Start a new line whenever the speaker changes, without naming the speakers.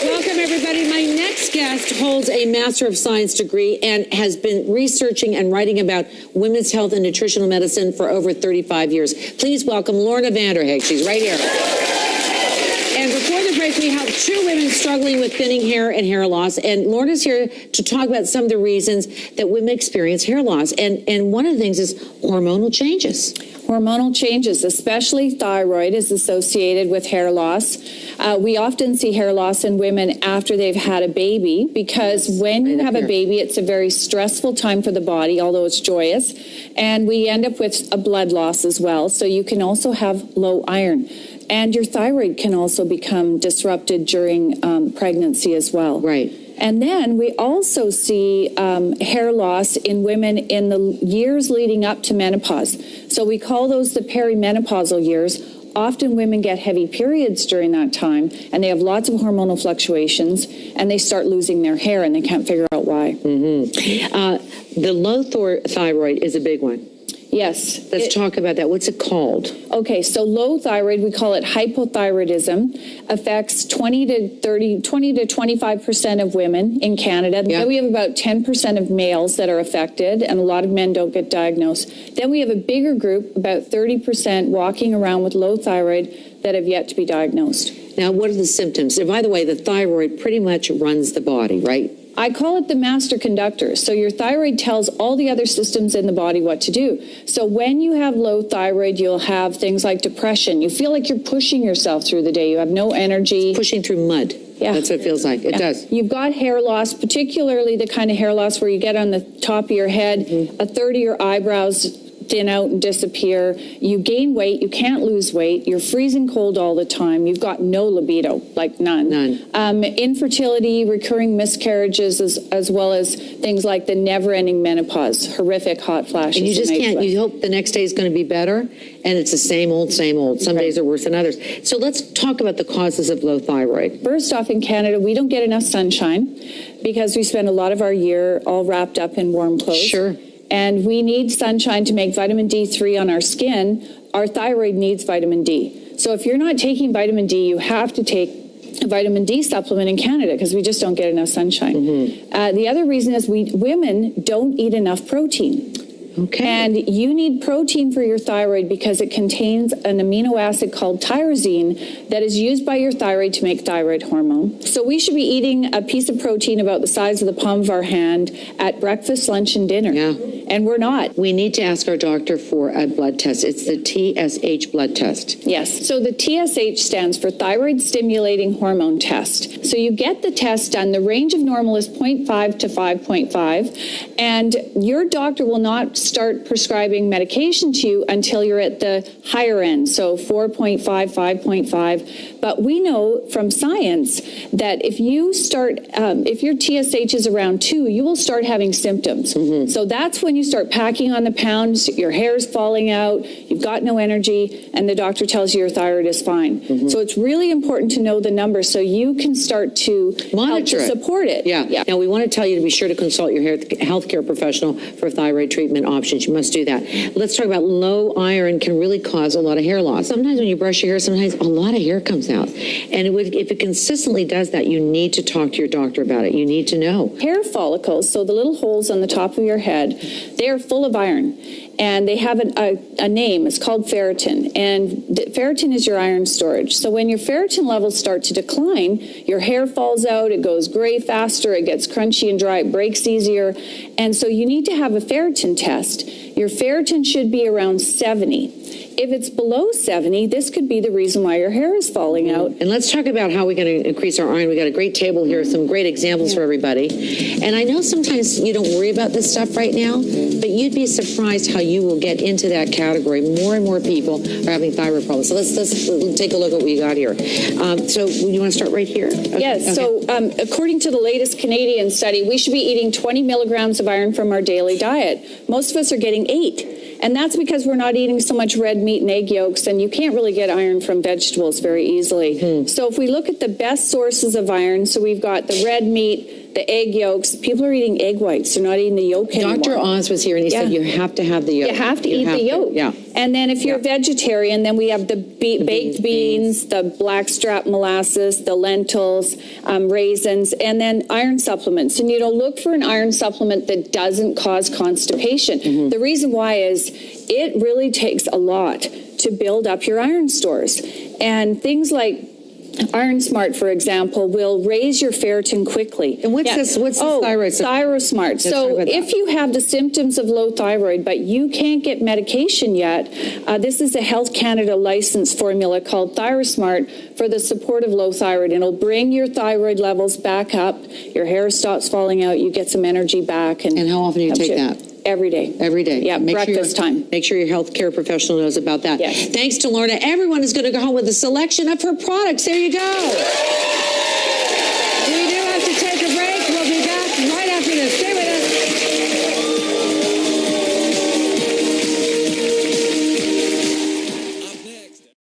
Welcome, everybody. My next guest holds a Master of Science degree and has been researching and writing about women's health and nutritional medicine for over 35 years. Please welcome Lorna Vanderheg. She's right here. And before the break, we have two women struggling with thinning hair and hair loss. And Lorna's here to talk about some of the reasons that women experience hair loss. And one of the things is hormonal changes.
Hormonal changes, especially thyroid, is associated with hair loss. We often see hair loss in women after they've had a baby, because when you have a baby, it's a very stressful time for the body, although it's joyous. And we end up with a blood loss as well. So you can also have low iron. And your thyroid can also become disrupted during pregnancy as well.
Right.
And then we also see hair loss in women in the years leading up to menopause. So we call those the perimenopausal years. Often women get heavy periods during that time, and they have lots of hormonal fluctuations, and they start losing their hair, and they can't figure out why.
Mm-hmm. The low thyroid is a big one.
Yes.
Let's talk about that. What's it called?
Okay, so low thyroid, we call it hypothyroidism, affects 20 to 25% of women in Canada.
Yeah.
Then we have about 10% of males that are affected, and a lot of men don't get diagnosed. Then we have a bigger group, about 30% walking around with low thyroid that have yet to be diagnosed.
Now, what are the symptoms? And by the way, the thyroid pretty much runs the body, right?
I call it the master conductor. So your thyroid tells all the other systems in the body what to do. So when you have low thyroid, you'll have things like depression. You feel like you're pushing yourself through the day. You have no energy.
Pushing through mud.
Yeah.
That's what it feels like. It does.
You've got hair loss, particularly the kind of hair loss where you get on the top of your head, a third of your eyebrows thin out and disappear. You gain weight, you can't lose weight, you're freezing cold all the time, you've got no libido, like none. Infertility, recurring miscarriages, as well as things like the never-ending menopause, horrific hot flashes.
And you just can't, you hope the next day is going to be better, and it's the same old, same old. Some days are worse than others. So let's talk about the causes of low thyroid.
First off, in Canada, we don't get enough sunshine because we spend a lot of our year all wrapped up in warm clothes.
Sure.
And we need sunshine to make vitamin D3 on our skin. Our thyroid needs vitamin D. So if you're not taking vitamin D, you have to take a vitamin D supplement in Canada because we just don't get enough sunshine. The other reason is women don't eat enough protein.
Okay.
And you need protein for your thyroid because it contains an amino acid called tyrosine that is used by your thyroid to make thyroid hormone. So we should be eating a piece of protein about the size of the palm of our hand at breakfast, lunch, and dinner.
Yeah.
And we're not.
We need to ask our doctor for a blood test. It's the TSH blood test.
Yes. So the TSH stands for thyroid stimulating hormone test. So you get the test done. The range of normal is 0.5 to 5.5. And your doctor will not start prescribing medication to you until you're at the higher end. So 4.5, 5.5. But we know from science that if you start, if your TSH is around 2, you will start having symptoms. So that's when you start packing on the pounds, your hair's falling out, you've got no energy, and the doctor tells you your thyroid is fine. So it's really important to know the number so you can start to
monitor
help to support it.
Yeah. Now, we want to tell you to be sure to consult your healthcare professional for thyroid treatment options. You must do that. Let's talk about low iron can really cause a lot of hair loss. Sometimes when you brush your hair, sometimes a lot of hair comes out. And if it consistently does that, you need to talk to your doctor about it. You need to know.
Hair follicles, so the little holes on the top of your head, they are full of iron. And they have a name. It's called ferritin. And ferritin is your iron storage. So when your ferritin levels start to decline, your hair falls out, it goes gray faster, it gets crunchy and dry, it breaks easier. And so you need to have a ferritin test. Your ferritin should be around 70. If it's below 70, this could be the reason why your hair is falling out.
And let's talk about how we're going to increase our iron. We got a great table here, some great examples for everybody. And I know sometimes you don't worry about this stuff right now, but you'd be surprised how you will get into that category. More and more people are having thyroid problems. So let's take a look at what we got here. So you want to start right here? Okay.
Yes.
Okay.
So according to the latest Canadian study, we should be eating 20 milligrams of iron from our daily diet. Most of us are getting 8. And that's because we're not eating so much red meat and egg yolks, and you can't really get iron from vegetables very easily. So if we look at the best sources of iron, so we've got the red meat, the egg yolks. People are eating egg whites. They're not eating the yolk anymore.
Dr. Oz was here and he said you have to have the yolk.
You have to eat the yolk.
Yeah.
And then if you're vegetarian, then we have the baked beans, the blackstrap molasses, the lentils, raisins, and then iron supplements. And look for an iron supplement that doesn't cause constipation. The reason why is it really takes a lot to build up your iron stores. And things like Iron Smart, for example, will raise your ferritin quickly.
And what's this thyroid?
ThyroSmart. So if you have the symptoms of low thyroid, but you can't get medication yet, this is a Health Canada licensed formula called ThyroSmart for the support of low thyroid. And it'll bring your thyroid levels back up, your hair stops falling out, you get some energy back.
And how often do you take that?
Every day.
Every day.
Yeah, breakfast time.
Make sure your healthcare professional knows about that.
Yes.
Thanks to Lorna. Everyone is going to go home with a selection of her products. There you go.